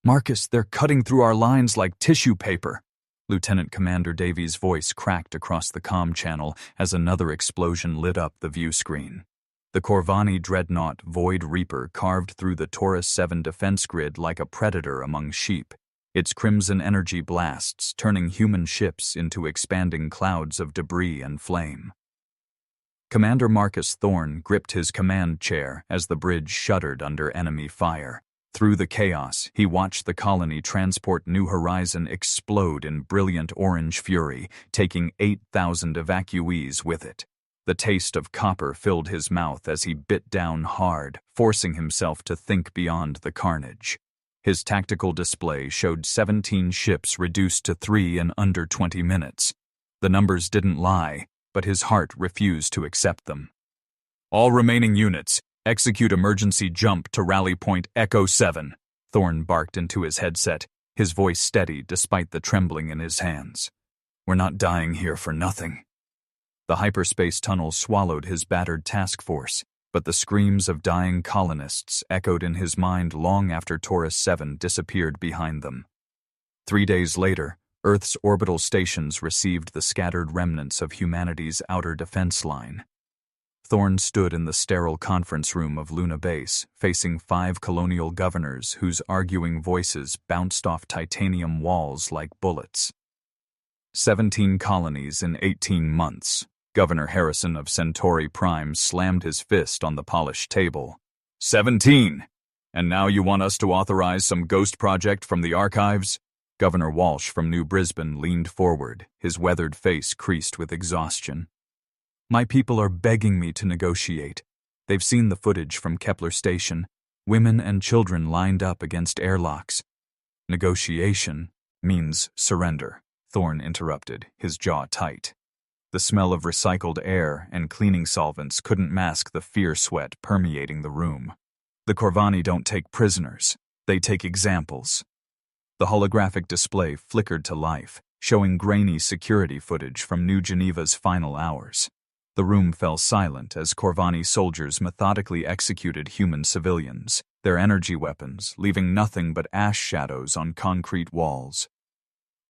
"Marcus, they're cutting through our lines like tissue paper." Lieutenant Commander Davies' voice cracked across the comm channel as another explosion lit up the view screen. The Corvani dreadnought Void Reaper carved through the Taurus 7 defense grid like a predator among sheep, its crimson energy blasts turning human ships into expanding clouds of debris and flame. Commander Marcus Thorne gripped his command chair as the bridge shuddered under enemy fire. Through the chaos, he watched the colony transport New Horizon explode in brilliant orange fury, taking 8,000 evacuees with it. The taste of copper filled his mouth as he bit down hard, forcing himself to think beyond the carnage. His tactical display showed 17 ships reduced to 3 in under 20 minutes. The numbers didn't lie, but his heart refused to accept them. "All remaining units, execute emergency jump to rally point Echo 7, Thorne barked into his headset, his voice steady despite the trembling in his hands. "We're not dying here for nothing." The hyperspace tunnel swallowed his battered task force, but the screams of dying colonists echoed in his mind long after Taurus 7 disappeared behind them. 3 days later, Earth's orbital stations received the scattered remnants of humanity's outer defense line. Thorne stood in the sterile conference room of Luna Base, facing 5 colonial governors whose arguing voices bounced off titanium walls like bullets. 17 colonies in 18 months. Governor Harrison of Centauri Prime slammed his fist on the polished table. 17! And now you want us to authorize some ghost project from the archives? Governor Walsh from New Brisbane leaned forward, his weathered face creased with exhaustion. "My people are begging me to negotiate. They've seen the footage from Kepler Station, women and children lined up against airlocks." "Negotiation means surrender," Thorne interrupted, his jaw tight. The smell of recycled air and cleaning solvents couldn't mask the fear sweat permeating the room. "The Corvani don't take prisoners, they take examples." The holographic display flickered to life, showing grainy security footage from New Geneva's final hours. The room fell silent as Corvani soldiers methodically executed human civilians, their energy weapons leaving nothing but ash shadows on concrete walls.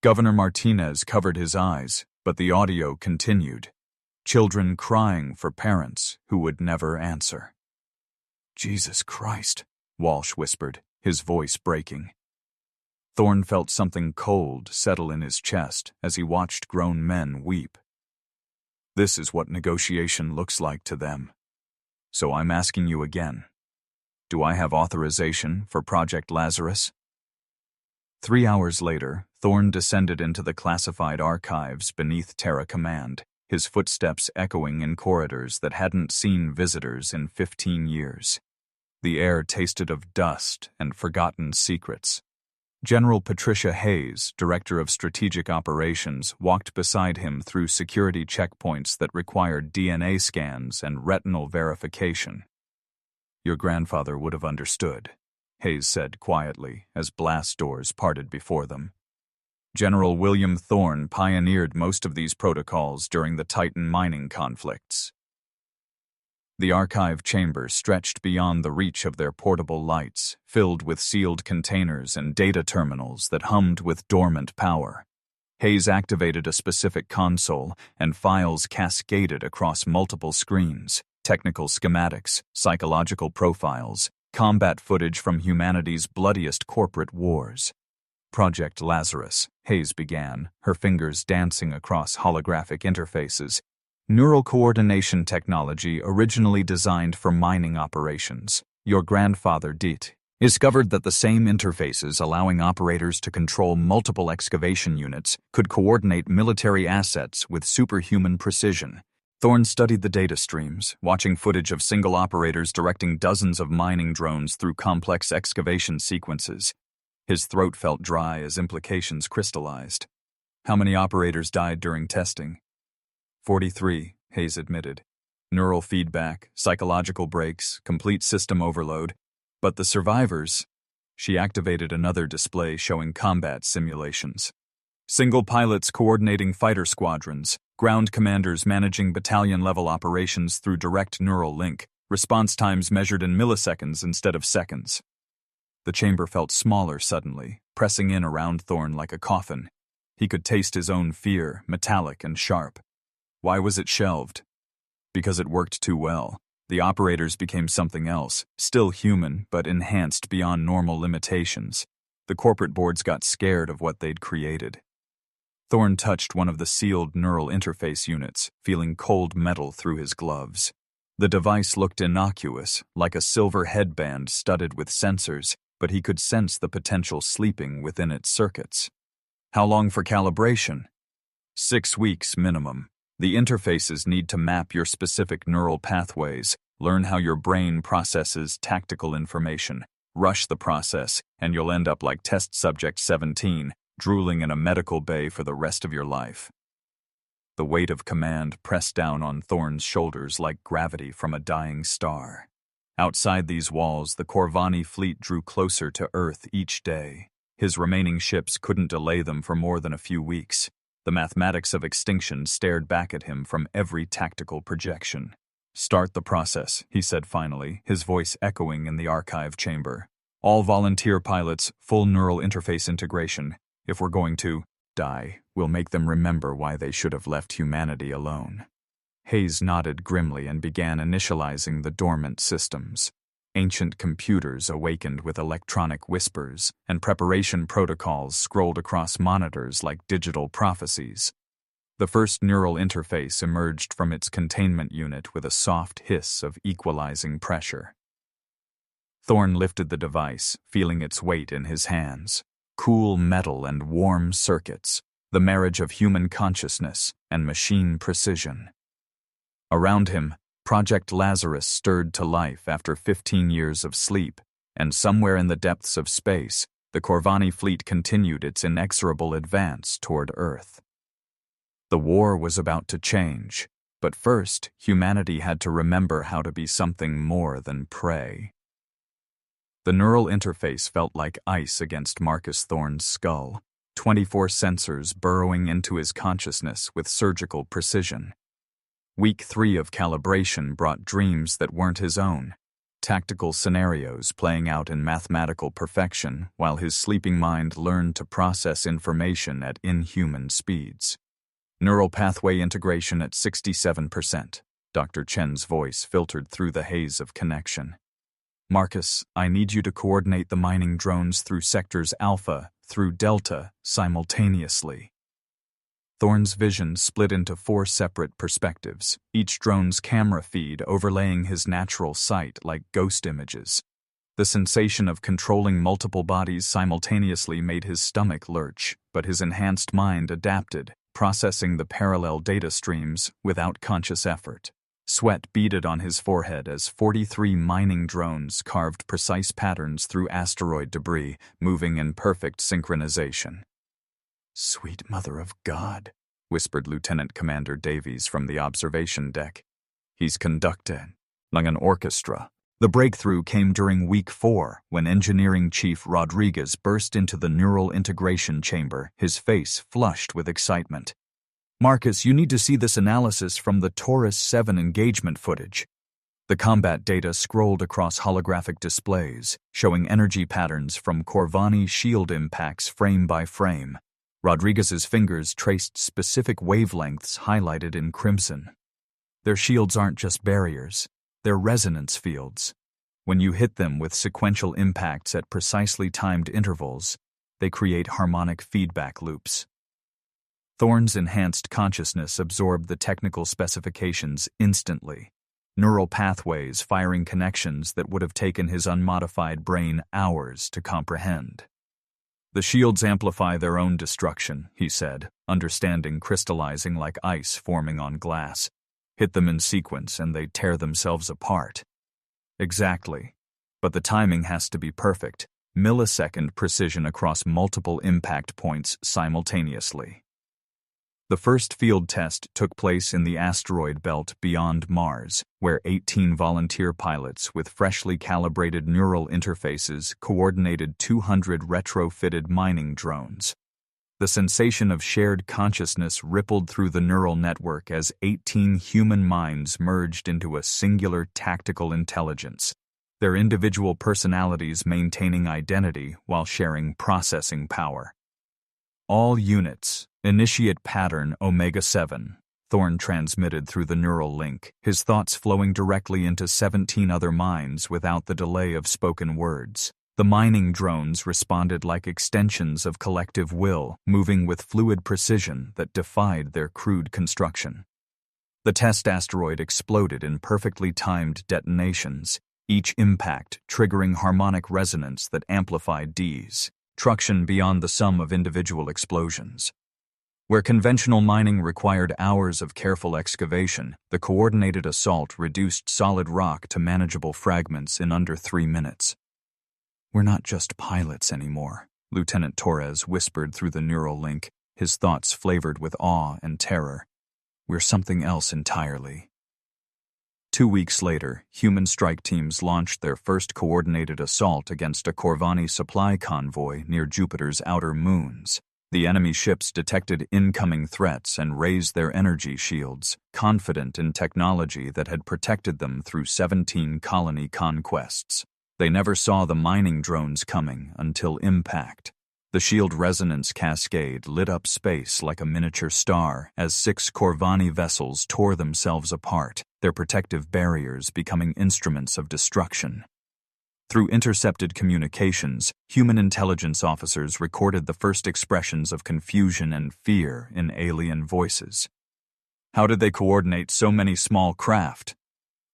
Governor Martinez covered his eyes, but the audio continued. Children crying for parents who would never answer. "Jesus Christ," Walsh whispered, his voice breaking. Thorne felt something cold settle in his chest as he watched grown men weep. This is what negotiation looks like to them. So I'm asking you again. Do I have authorization for Project Lazarus? 3 hours later, Thorne descended into the classified archives beneath Terra Command, his footsteps echoing in corridors that hadn't seen visitors in 15 years. The air tasted of dust and forgotten secrets. General Patricia Hayes, Director of Strategic Operations, walked beside him through security checkpoints that required DNA scans and retinal verification. "Your grandfather would have understood," Hayes said quietly as blast doors parted before them. General William Thorne pioneered most of these protocols during the Titan mining conflicts. The archive chamber stretched beyond the reach of their portable lights, filled with sealed containers and data terminals that hummed with dormant power. Hayes activated a specific console, and files cascaded across multiple screens, technical schematics, psychological profiles, combat footage from humanity's bloodiest corporate wars. Project Lazarus, Hayes began, her fingers dancing across holographic interfaces. Neural coordination technology originally designed for mining operations. Your grandfather discovered that the same interfaces allowing operators to control multiple excavation units could coordinate military assets with superhuman precision. Thorne studied the data streams, watching footage of single operators directing dozens of mining drones through complex excavation sequences. His throat felt dry as implications crystallized. How many operators died during testing? 43, Hayes admitted. Neural feedback, psychological breaks, complete system overload. But the survivors... She activated another display showing combat simulations. Single pilots coordinating fighter squadrons, ground commanders managing battalion-level operations through direct neural link, response times measured in milliseconds instead of seconds. The chamber felt smaller suddenly, pressing in around Thorn like a coffin. He could taste his own fear, metallic and sharp. Why was it shelved? Because it worked too well. The operators became something else, still human, but enhanced beyond normal limitations. The corporate boards got scared of what they'd created. Thorn touched one of the sealed neural interface units, feeling cold metal through his gloves. The device looked innocuous, like a silver headband studded with sensors, but he could sense the potential sleeping within its circuits. How long for calibration? 6 weeks minimum. The interfaces need to map your specific neural pathways, learn how your brain processes tactical information, rush the process, and you'll end up like test subject 17, drooling in a medical bay for the rest of your life. The weight of command pressed down on Thorn's shoulders like gravity from a dying star. Outside these walls, the Corvani fleet drew closer to Earth each day. His remaining ships couldn't delay them for more than a few weeks. The mathematics of extinction stared back at him from every tactical projection. "Start the process," he said finally, his voice echoing in the archive chamber. "All volunteer pilots, full neural interface integration. If we're going to die, we'll make them remember why they should have left humanity alone." Hayes nodded grimly and began initializing the dormant systems. Ancient computers awakened with electronic whispers, and preparation protocols scrolled across monitors like digital prophecies. The first neural interface emerged from its containment unit with a soft hiss of equalizing pressure. Thorn lifted the device, feeling its weight in his hands. Cool metal and warm circuits, the marriage of human consciousness and machine precision. Around him, Project Lazarus stirred to life after 15 years of sleep, and somewhere in the depths of space, the Corvani fleet continued its inexorable advance toward Earth. The war was about to change, but first, humanity had to remember how to be something more than prey. The neural interface felt like ice against Marcus Thorn's skull, 24 sensors burrowing into his consciousness with surgical precision. Week 3 of calibration brought dreams that weren't his own, tactical scenarios playing out in mathematical perfection while his sleeping mind learned to process information at inhuman speeds. Neural pathway integration at 67%. Dr. Chen's voice filtered through the haze of connection. "Marcus, I need you to coordinate the mining drones through sectors Alpha, through Delta, simultaneously." Thorn's vision split into 4 separate perspectives, each drone's camera feed overlaying his natural sight like ghost images. The sensation of controlling multiple bodies simultaneously made his stomach lurch, but his enhanced mind adapted, processing the parallel data streams without conscious effort. Sweat beaded on his forehead as 43 mining drones carved precise patterns through asteroid debris, moving in perfect synchronization. "Sweet Mother of God," whispered Lieutenant Commander Davies from the observation deck. "He's conducted like an orchestra." The breakthrough came during Week 4, when Engineering Chief Rodriguez burst into the neural integration chamber, his face flushed with excitement. "Marcus, you need to see this analysis from the Taurus 7 engagement footage." The combat data scrolled across holographic displays, showing energy patterns from Corvani shield impacts frame by frame. Rodriguez's fingers traced specific wavelengths highlighted in crimson. Their shields aren't just barriers, they're resonance fields. When you hit them with sequential impacts at precisely timed intervals, they create harmonic feedback loops. Thorn's enhanced consciousness absorbed the technical specifications instantly, neural pathways firing connections that would have taken his unmodified brain hours to comprehend. "The shields amplify their own destruction," he said, understanding crystallizing like ice forming on glass. "Hit them in sequence and they tear themselves apart." "Exactly. But the timing has to be perfect, millisecond precision across multiple impact points simultaneously." The first field test took place in the asteroid belt beyond Mars, where 18 volunteer pilots with freshly calibrated neural interfaces coordinated 200 retrofitted mining drones. The sensation of shared consciousness rippled through the neural network as 18 human minds merged into a singular tactical intelligence. their individual personalities maintaining identity while sharing processing power. All units, initiate pattern Omega-7, Thorn transmitted through the neural link, his thoughts flowing directly into 17 other minds without the delay of spoken words. The mining drones responded like extensions of collective will, moving with fluid precision that defied their crude construction. The test asteroid exploded in perfectly timed detonations, each impact triggering harmonic resonance that amplified destruction beyond the sum of individual explosions. Where conventional mining required hours of careful excavation, the coordinated assault reduced solid rock to manageable fragments in under 3 minutes. "We're not just pilots anymore," Lieutenant Torres whispered through the neural link, his thoughts flavored with awe and terror. "We're something else entirely." 2 weeks later, human strike teams launched their first coordinated assault against a Corvani supply convoy near Jupiter's outer moons. The enemy ships detected incoming threats and raised their energy shields, confident in technology that had protected them through 17 colony conquests. They never saw the mining drones coming until impact. The shield resonance cascade lit up space like a miniature star as 6 Corvani vessels tore themselves apart, their protective barriers becoming instruments of destruction. Through intercepted communications, human intelligence officers recorded the first expressions of confusion and fear in alien voices. How did they coordinate so many small craft?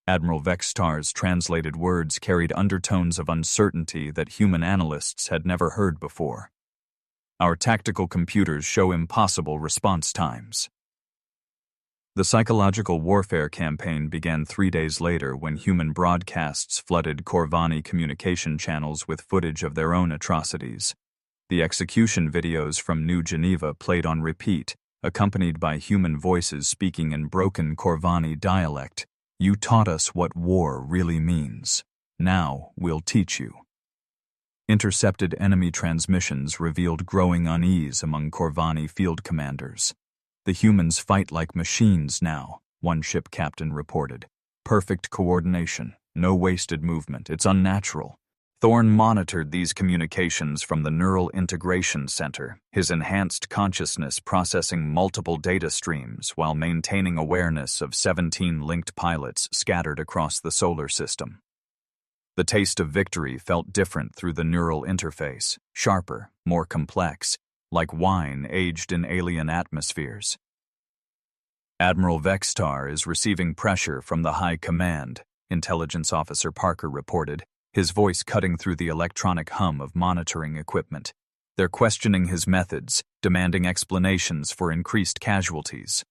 Admiral Vextar's translated words carried undertones of uncertainty that human analysts had never heard before. Our tactical computers show impossible response times. The psychological warfare campaign began 3 days later when human broadcasts flooded Corvani communication channels with footage of their own atrocities. The execution videos from New Geneva played on repeat, accompanied by human voices speaking in broken Corvani dialect. "You taught us what war really means. Now we'll teach you." Intercepted enemy transmissions revealed growing unease among Corvani field commanders. "The humans fight like machines now," one ship captain reported. "Perfect coordination, no wasted movement, it's unnatural." Thorn monitored these communications from the Neural Integration Center, his enhanced consciousness processing multiple data streams while maintaining awareness of 17 linked pilots scattered across the solar system. The taste of victory felt different through the neural interface, sharper, more complex, like wine aged in alien atmospheres. "Admiral Vextar is receiving pressure from the High Command," Intelligence Officer Parker reported, his voice cutting through the electronic hum of monitoring equipment. "They're questioning his methods, demanding explanations for increased casualties."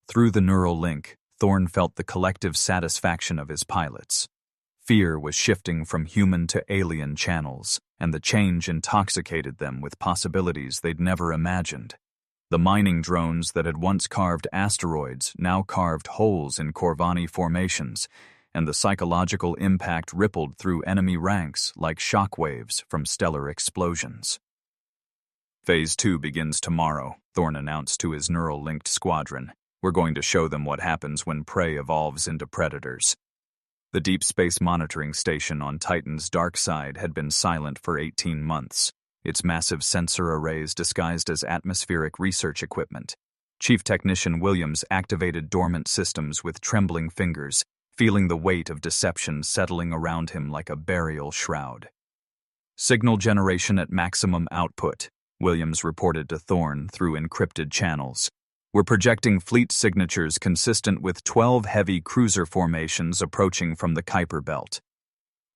Through the neural link, Thorn felt the collective satisfaction of his pilots. Fear was shifting from human to alien channels, and the change intoxicated them with possibilities they'd never imagined. The mining drones that had once carved asteroids now carved holes in Corvani formations, and the psychological impact rippled through enemy ranks like shockwaves from stellar explosions. "Phase 2 begins tomorrow," Thorn announced to his neural-linked squadron. "We're going to show them what happens when prey evolves into predators." The Deep Space Monitoring Station on Titan's dark side had been silent for 18 months, its massive sensor arrays disguised as atmospheric research equipment. Chief Technician Williams activated dormant systems with trembling fingers, feeling the weight of deception settling around him like a burial shroud. "Signal generation at maximum output," Williams reported to Thorn through encrypted channels. "We're projecting fleet signatures consistent with 12 heavy cruiser formations approaching from the Kuiper Belt."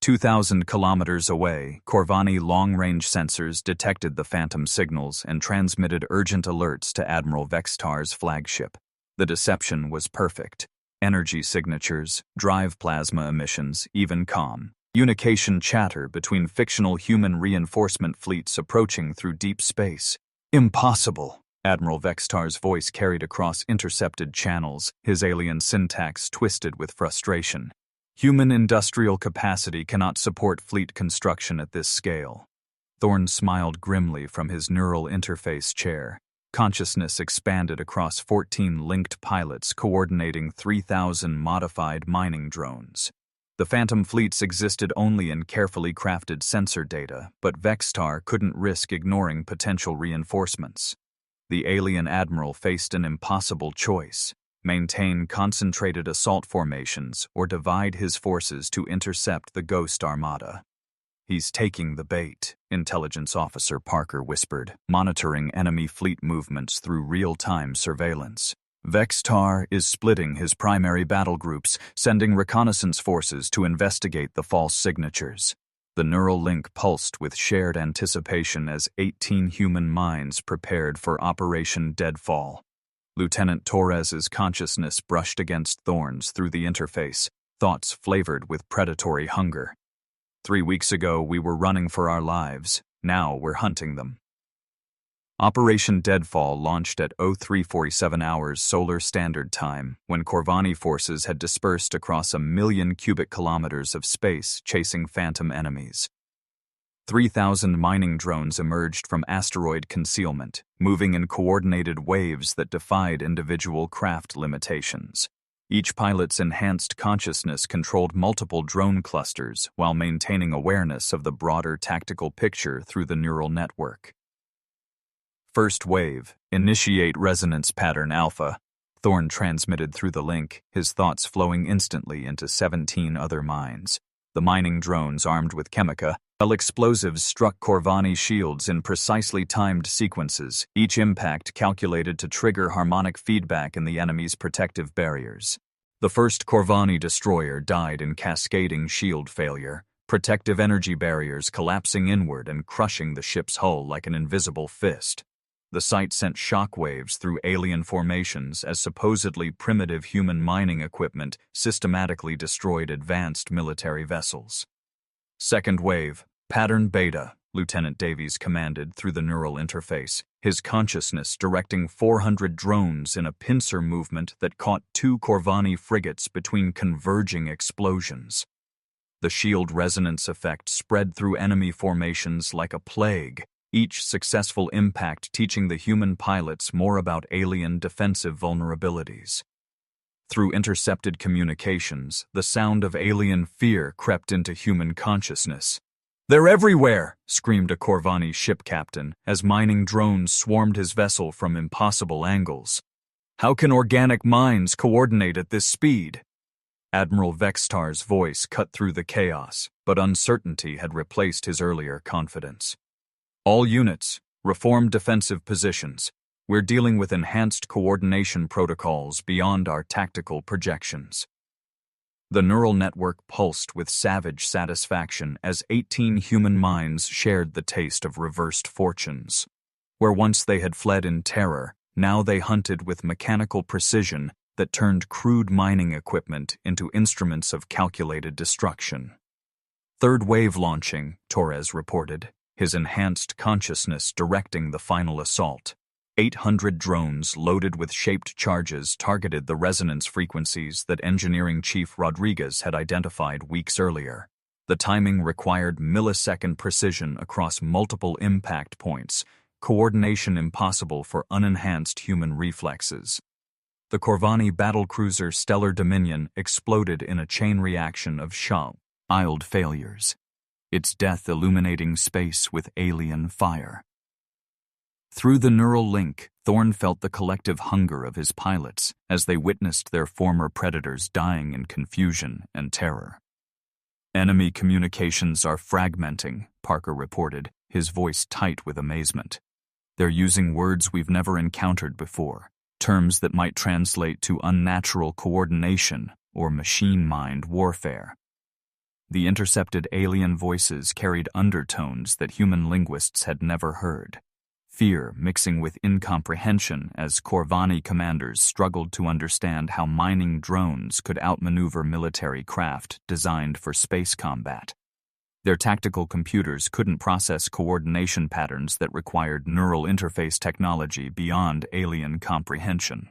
2,000 kilometers away, Corvani long-range sensors detected the phantom signals and transmitted urgent alerts to Admiral Vextar's flagship. The deception was perfect. Energy signatures, drive plasma emissions, even communication chatter between fictional human reinforcement fleets approaching through deep space. "Impossible!" Admiral Vextar's voice carried across intercepted channels, his alien syntax twisted with frustration. "Human industrial capacity cannot support fleet construction at this scale." Thorn smiled grimly from his neural interface chair. Consciousness expanded across 14 linked pilots coordinating 3,000 modified mining drones. The Phantom fleets existed only in carefully crafted sensor data, but Vextar couldn't risk ignoring potential reinforcements. The alien admiral faced an impossible choice: maintain concentrated assault formations or divide his forces to intercept the Ghost Armada. "He's taking the bait," Intelligence Officer Parker whispered, monitoring enemy fleet movements through real-time surveillance. "Vextar is splitting his primary battle groups, sending reconnaissance forces to investigate the false signatures." The neural link pulsed with shared anticipation as 18 human minds prepared for Operation Deadfall. Lieutenant Torres's consciousness brushed against thorns through the interface, thoughts flavored with predatory hunger. 3 weeks ago, we were running for our lives. Now we're hunting them. Operation Deadfall launched at 0347 hours Solar Standard Time, when Corvani forces had dispersed across 1 million cubic kilometers of space chasing Phantom enemies. 3,000 mining drones emerged from asteroid concealment, moving in coordinated waves that defied individual craft limitations. Each pilot's enhanced consciousness controlled multiple drone clusters while maintaining awareness of the broader tactical picture through the neural network. "First wave, initiate resonance pattern alpha," Thorne transmitted through the link, his thoughts flowing instantly into 17 other minds. The mining drones armed with chemical explosives struck Corvani shields in precisely timed sequences, each impact calculated to trigger harmonic feedback in the enemy's protective barriers. The first Corvani destroyer died in cascading shield failure, protective energy barriers collapsing inward and crushing the ship's hull like an invisible fist. The sight sent shockwaves through alien formations as supposedly primitive human mining equipment systematically destroyed advanced military vessels. "Second wave, pattern beta," Lieutenant Davies commanded through the neural interface, his consciousness directing 400 drones in a pincer movement that caught 2 Corvani frigates between converging explosions. The shield resonance effect spread through enemy formations like a plague, each successful impact teaching the human pilots more about alien defensive vulnerabilities. Through intercepted communications, the sound of alien fear crept into human consciousness. "They're everywhere!" screamed a Corvani ship captain as mining drones swarmed his vessel from impossible angles. "How can organic minds coordinate at this speed?" Admiral Vextar's voice cut through the chaos, but uncertainty had replaced his earlier confidence. "All units, reform defensive positions. We're dealing with enhanced coordination protocols beyond our tactical projections." The neural network pulsed with savage satisfaction as 18 human minds shared the taste of reversed fortunes. Where once they had fled in terror, now they hunted with mechanical precision that turned crude mining equipment into instruments of calculated destruction. "Third wave launching," Torres reported, his enhanced consciousness directing the final assault. 800 drones loaded with shaped charges targeted the resonance frequencies that Engineering Chief Rodriguez had identified weeks earlier. The timing required millisecond precision across multiple impact points, coordination impossible for unenhanced human reflexes. The Corvani battlecruiser Stellar Dominion exploded in a chain reaction of shot-iled failures, its death illuminating space with alien fire. Through the neural link, Thorne felt the collective hunger of his pilots as they witnessed their former predators dying in confusion and terror. "Enemy communications are fragmenting," Parker reported, his voice tight with amazement. "They're using words we've never encountered before, terms that might translate to unnatural coordination or machine-mind warfare." The intercepted alien voices carried undertones that human linguists had never heard. Fear mixing with incomprehension as Corvani commanders struggled to understand how mining drones could outmaneuver military craft designed for space combat. Their tactical computers couldn't process coordination patterns that required neural interface technology beyond alien comprehension.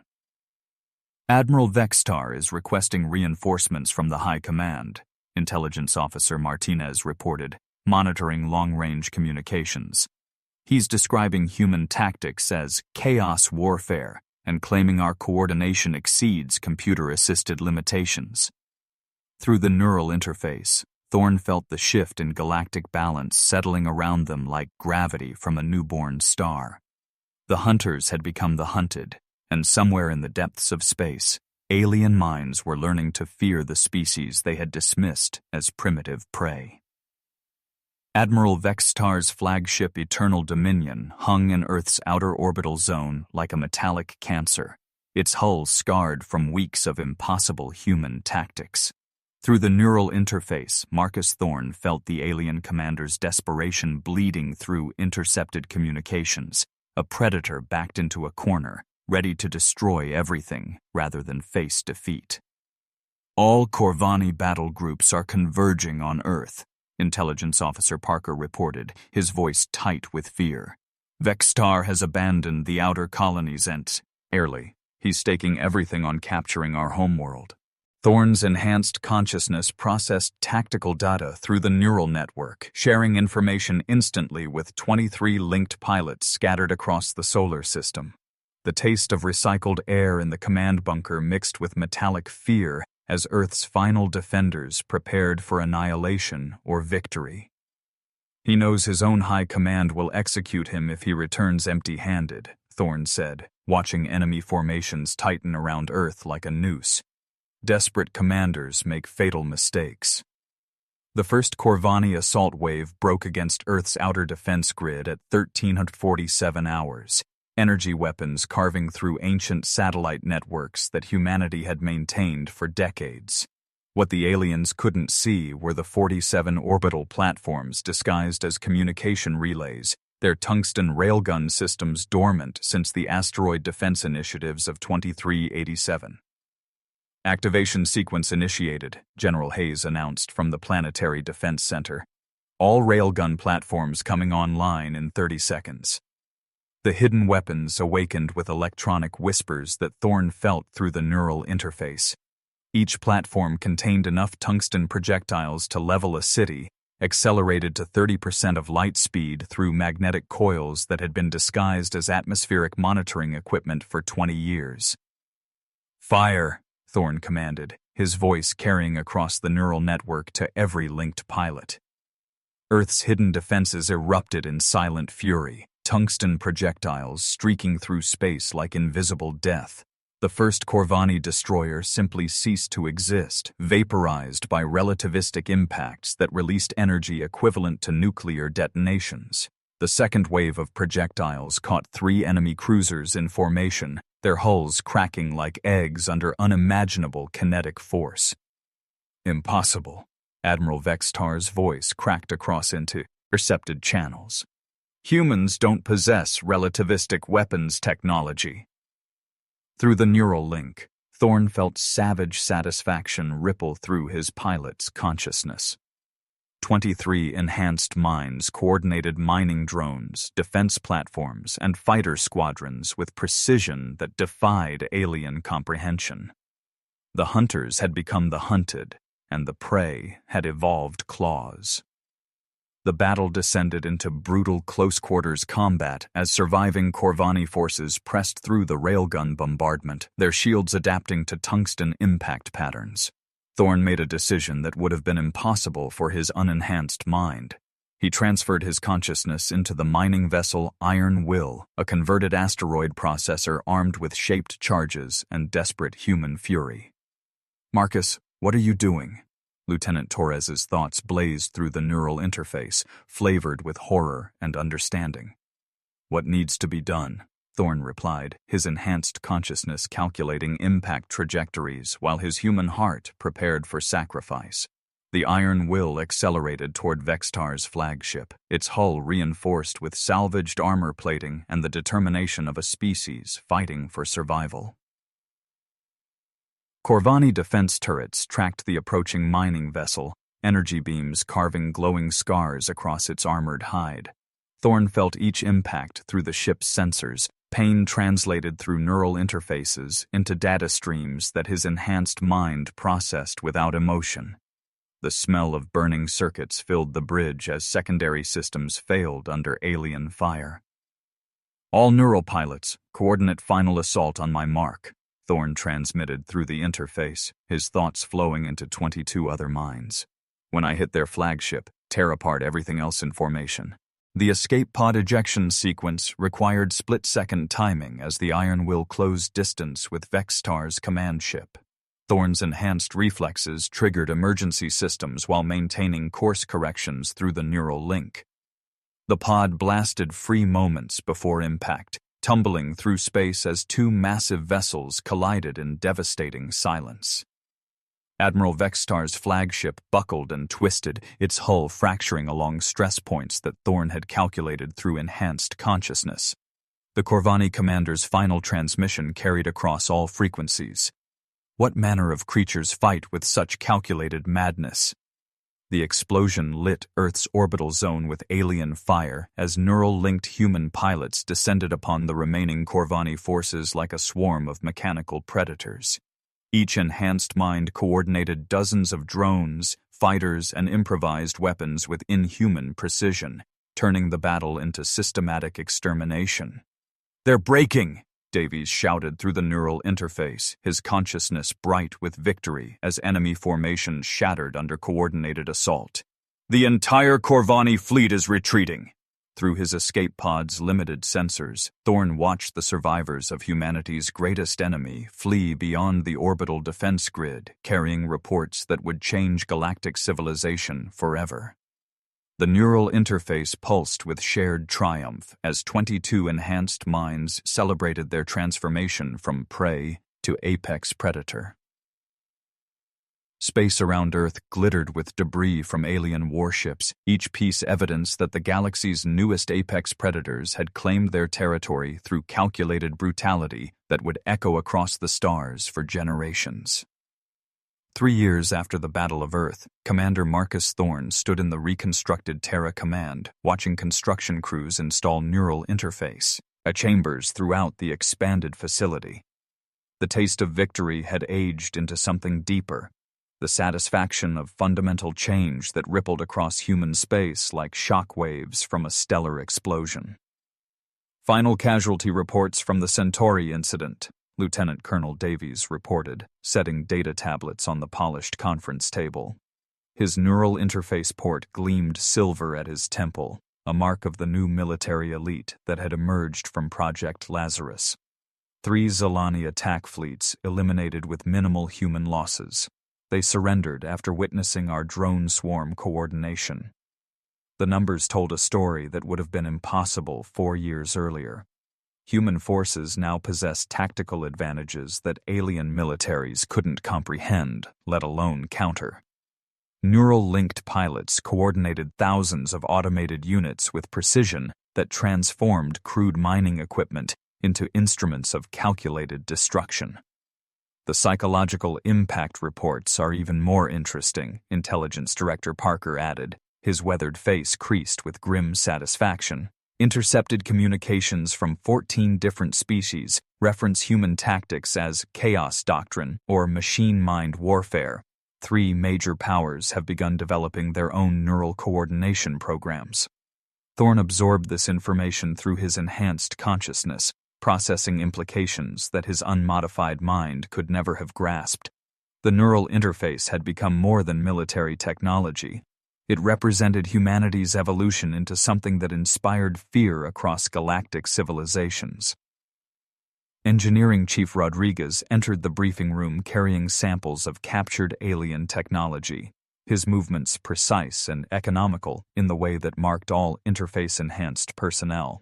"Admiral Vextar is requesting reinforcements from the High Command," Intelligence Officer Martinez reported, monitoring long-range communications. "He's describing human tactics as chaos warfare and claiming our coordination exceeds computer-assisted limitations." Through the neural interface, Thorne felt the shift in galactic balance settling around them like gravity from a newborn star. The hunters had become the hunted, and somewhere in the depths of space, alien minds were learning to fear the species they had dismissed as primitive prey. Admiral Vextar's flagship Eternal Dominion hung in Earth's outer orbital zone like a metallic cancer, its hull scarred from weeks of impossible human tactics. Through the neural interface, Marcus Thorne felt the alien commander's desperation bleeding through intercepted communications, a predator backed into a corner, ready to destroy everything rather than face defeat. All Corvani battle groups are converging on Earth, Intelligence Officer Parker reported, his voice tight with fear. Vextar has abandoned the outer colonies and, Airly, he's staking everything on capturing our homeworld. Thorne's enhanced consciousness processed tactical data through the neural network, sharing information instantly with 23 linked pilots scattered across the solar system. The taste of recycled air in the command bunker mixed with metallic fear as Earth's final defenders prepared for annihilation or victory. He knows his own high command will execute him if he returns empty-handed, Thorne said, watching enemy formations tighten around Earth like a noose. Desperate commanders make fatal mistakes. The first Corvani assault wave broke against Earth's outer defense grid at 1347 hours, energy weapons carving through ancient satellite networks that humanity had maintained for decades. What the aliens couldn't see were the 47 orbital platforms disguised as communication relays, their tungsten railgun systems dormant since the asteroid defense initiatives of 2387. Activation sequence initiated, General Hayes announced from the Planetary Defense Center. All railgun platforms coming online in 30 seconds. The hidden weapons awakened with electronic whispers that Thorne felt through the neural interface. Each platform contained enough tungsten projectiles to level a city, accelerated to 30% of light speed through magnetic coils that had been disguised as atmospheric monitoring equipment for 20 years. Fire! Thorne commanded, his voice carrying across the neural network to every linked pilot. Earth's hidden defenses erupted in silent fury, tungsten projectiles streaking through space like invisible death. The first Corvani destroyer simply ceased to exist, vaporized by relativistic impacts that released energy equivalent to nuclear detonations. The second wave of projectiles caught 3 enemy cruisers in formation, their hulls cracking like eggs under unimaginable kinetic force. Impossible. Admiral Vextar's voice cracked across into intercepted channels. Humans don't possess relativistic weapons technology. Through the neural link, Thorne felt savage satisfaction ripple through his pilot's consciousness. 23 enhanced minds coordinated mining drones, defense platforms, and fighter squadrons with precision that defied alien comprehension. The hunters had become the hunted, and the prey had evolved claws. The battle descended into brutal close-quarters combat as surviving Corvani forces pressed through the railgun bombardment, their shields adapting to tungsten impact patterns. Thorne made a decision that would have been impossible for his unenhanced mind. He transferred his consciousness into the mining vessel Iron Will, a converted asteroid processor armed with shaped charges and desperate human fury. Marcus, what are you doing? Lieutenant Torres's thoughts blazed through the neural interface, flavored with horror and understanding. What needs to be done? Thorne replied, his enhanced consciousness calculating impact trajectories while his human heart prepared for sacrifice. The Iron Will accelerated toward Vextar's flagship, its hull reinforced with salvaged armor plating and the determination of a species fighting for survival. Corvani defense turrets tracked the approaching mining vessel, energy beams carving glowing scars across its armored hide. Thorne felt each impact through the ship's sensors, pain translated through neural interfaces into data streams that his enhanced mind processed without emotion. The smell of burning circuits filled the bridge as secondary systems failed under alien fire. All neural pilots, coordinate final assault on my mark, Thorne transmitted through the interface, his thoughts flowing into 22 other minds. When I hit their flagship, tear apart everything else in formation. The escape pod ejection sequence required split-second timing as the Iron Will closed distance with Vextar's command ship. Thorne's enhanced reflexes triggered emergency systems while maintaining course corrections through the neural link. The pod blasted free moments before impact, tumbling through space as two massive vessels collided in devastating silence. Admiral Vextar's flagship buckled and twisted, its hull fracturing along stress points that Thorne had calculated through enhanced consciousness. The Corvani commander's final transmission carried across all frequencies. What manner of creatures fight with such calculated madness? The explosion lit Earth's orbital zone with alien fire as neural-linked human pilots descended upon the remaining Corvani forces like a swarm of mechanical predators. Each enhanced mind coordinated dozens of drones, fighters, and improvised weapons with inhuman precision, turning the battle into systematic extermination. "They're breaking!" Davies shouted through the neural interface, his consciousness bright with victory as enemy formations shattered under coordinated assault. "The entire Corvani fleet is retreating!" Through his escape pod's limited sensors, Thorne watched the survivors of humanity's greatest enemy flee beyond the orbital defense grid, carrying reports that would change galactic civilization forever. The neural interface pulsed with shared triumph as 22 enhanced minds celebrated their transformation from prey to apex predator. Space around Earth glittered with debris from alien warships, each piece evidence that the galaxy's newest apex predators had claimed their territory through calculated brutality that would echo across the stars for generations. 3 years after the Battle of Earth, Commander Marcus Thorne stood in the reconstructed Terra Command, watching construction crews install neural interface, chambers throughout the expanded facility. The taste of victory had aged into something deeper, the satisfaction of fundamental change that rippled across human space like shock waves from a stellar explosion. "Final casualty reports from the Centauri incident," Lieutenant Colonel Davies reported, setting data tablets on the polished conference table. His neural interface port gleamed silver at his temple, a mark of the new military elite that had emerged from Project Lazarus. 3 Zalani attack fleets eliminated with minimal human losses. They surrendered after witnessing our drone swarm coordination. The numbers told a story that would have been impossible 4 years earlier. Human forces now possess tactical advantages that alien militaries couldn't comprehend, let alone counter. Neural-linked pilots coordinated thousands of automated units with precision that transformed crude mining equipment into instruments of calculated destruction. The psychological impact reports are even more interesting, Intelligence Director Parker added, his weathered face creased with grim satisfaction. Intercepted communications from 14 different species reference human tactics as chaos doctrine or machine-mind warfare. 3 major powers have begun developing their own neural coordination programs. Thorne absorbed this information through his enhanced consciousness, processing implications that his unmodified mind could never have grasped. The neural interface had become more than military technology. It represented humanity's evolution into something that inspired fear across galactic civilizations. Engineering Chief Rodriguez entered the briefing room carrying samples of captured alien technology, his movements precise and economical in the way that marked all interface-enhanced personnel.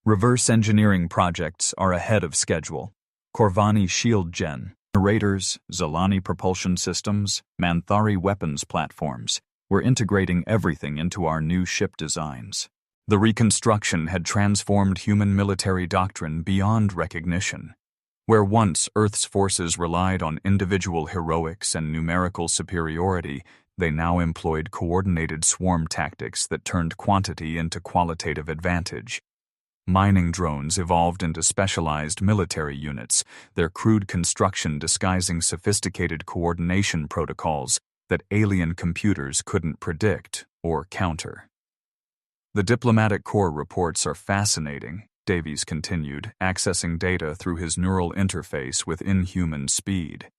Reverse engineering projects are ahead of schedule. Corvani shield generators, Zalani propulsion systems, Manthari weapons platforms. We're integrating everything into our new ship designs. The reconstruction had transformed human military doctrine beyond recognition. Where once Earth's forces relied on individual heroics and numerical superiority, they now employed coordinated swarm tactics that turned quantity into qualitative advantage. Mining drones evolved into specialized military units, their crude construction disguising sophisticated coordination protocols that alien computers couldn't predict or counter. The diplomatic corps reports are fascinating, Davies continued, accessing data through his neural interface with inhuman speed.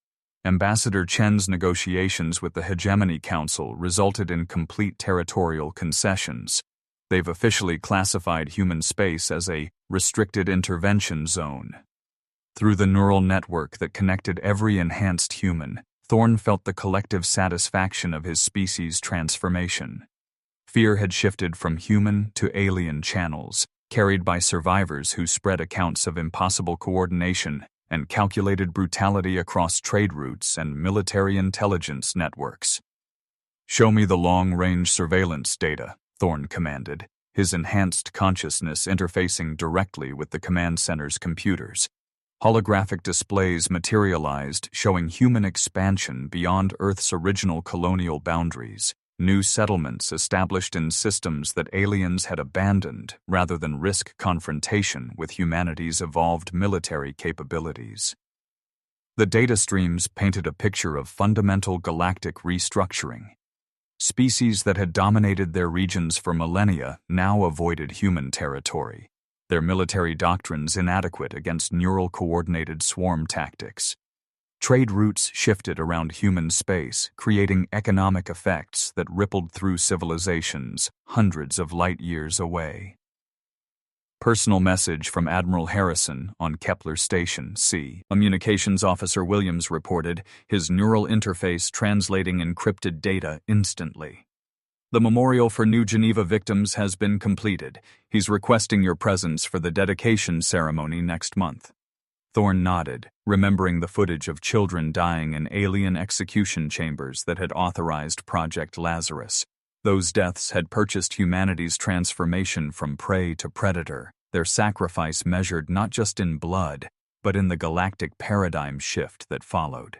Ambassador Chen's negotiations with the Hegemony Council resulted in complete territorial concessions. They've officially classified human space as a restricted intervention zone. Through the neural network that connected every enhanced human, Thorne felt the collective satisfaction of his species' transformation. Fear had shifted from human to alien channels, carried by survivors who spread accounts of impossible coordination and calculated brutality across trade routes and military intelligence networks. "Show me the long-range surveillance data," Thorne commanded, his enhanced consciousness interfacing directly with the command center's computers. Holographic displays materialized, showing human expansion beyond Earth's original colonial boundaries, new settlements established in systems that aliens had abandoned rather than risk confrontation with humanity's evolved military capabilities. The data streams painted a picture of fundamental galactic restructuring. Species that had dominated their regions for millennia now avoided human territory, their military doctrines inadequate against neural-coordinated swarm tactics. Trade routes shifted around human space, creating economic effects that rippled through civilizations hundreds of light-years away. Personal message from Admiral Harrison on Kepler Station C. Communications Officer Williams reported, his neural interface translating encrypted data instantly. "The memorial for New Geneva victims has been completed. He's requesting your presence for the dedication ceremony next month." Thorne nodded, remembering the footage of children dying in alien execution chambers that had authorized Project Lazarus. Those deaths had purchased humanity's transformation from prey to predator, their sacrifice measured not just in blood, but in the galactic paradigm shift that followed.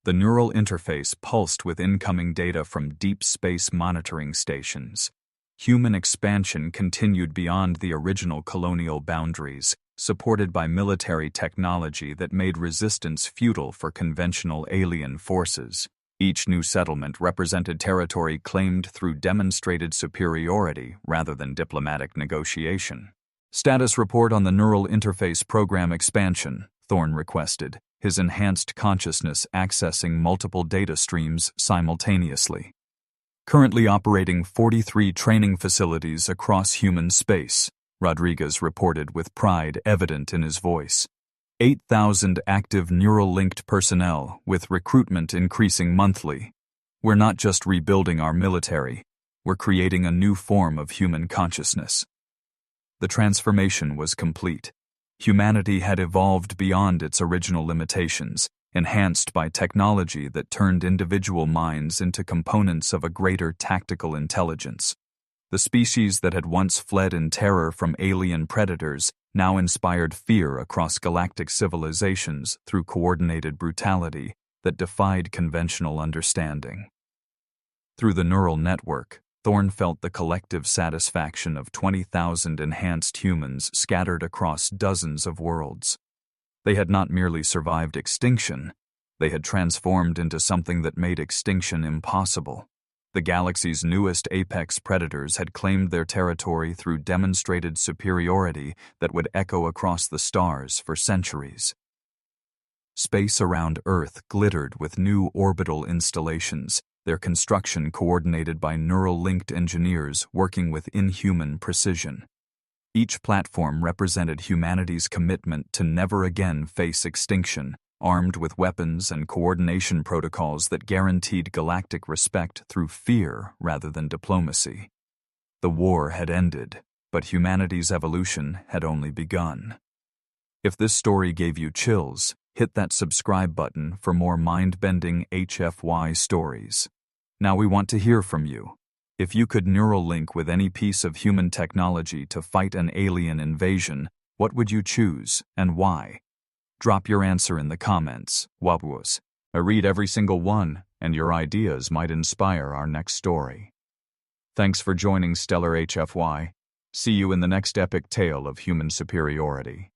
The neural interface pulsed with incoming data from deep space monitoring stations. Human expansion continued beyond the original colonial boundaries, supported by military technology that made resistance futile for conventional alien forces. Each new settlement represented territory claimed through demonstrated superiority rather than diplomatic negotiation. "Status report on the neural interface program expansion," Thorne requested, his enhanced consciousness accessing multiple data streams simultaneously. "Currently operating 43 training facilities across human space," Rodriguez reported with pride evident in his voice. 8,000 active neural-linked personnel, with recruitment increasing monthly. "We're not just rebuilding our military, we're creating a new form of human consciousness." The transformation was complete. Humanity had evolved beyond its original limitations, enhanced by technology that turned individual minds into components of a greater tactical intelligence. The species that had once fled in terror from alien predators now inspired fear across galactic civilizations through coordinated brutality that defied conventional understanding. Through the neural network, Thorne felt the collective satisfaction of 20,000 enhanced humans scattered across dozens of worlds. They had not merely survived extinction, they had transformed into something that made extinction impossible. The galaxy's newest apex predators had claimed their territory through demonstrated superiority that would echo across the stars for centuries. Space around Earth glittered with new orbital installations, their construction coordinated by neural-linked engineers working with inhuman precision. Each platform represented humanity's commitment to never again face extinction, armed with weapons and coordination protocols that guaranteed galactic respect through fear rather than diplomacy. The war had ended, but humanity's evolution had only begun. If this story gave you chills, hit that subscribe button for more mind-bending HFY stories. Now we want to hear from you. If you could neural link with any piece of human technology to fight an alien invasion, what would you choose and why? Drop your answer in the comments. Wabwos. I read every single one, and your ideas might inspire our next story. Thanks for joining Stellar HFY. See you in the next epic tale of human superiority.